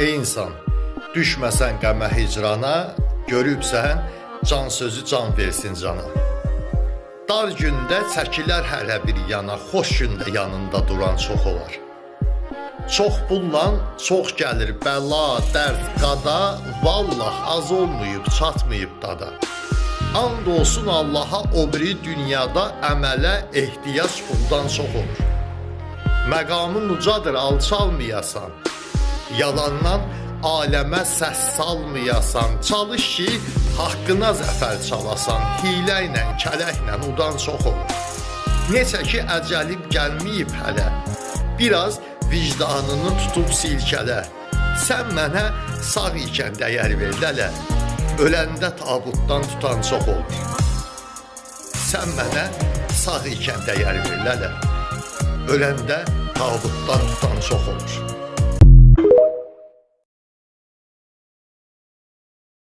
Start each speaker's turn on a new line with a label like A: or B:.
A: Ey insan, düşməsən qəmə hicrana, görübsən can sözü can versin cana. Dar gündə çəkilər hərə bir yana, xoş gündə yanında duran çox olar. Çox bullan, çox gəlir bəla, dərd, qada, vallah az olmayıb, çatmayıb dada. And olsun Allaha o biri dünyada əmələ ehtiyac puldan çox olur. Məqamın ucadır, alçalmayasan, yalandan aləmə səs salmayasan, çalış ki, haqqına zəfər çalasan, hilə ilə, kələklə udan çox olur. Necə ki, əcəlib gəlməyib hələ, biraz vicdanını tutub silkələ, sən mənə sağ ikən dəyər ver lələ, öləndə tabutdan tutan çox olur. Sən mənə sağ ikən dəyər ver lələ, öləndə tabutdan tutan çox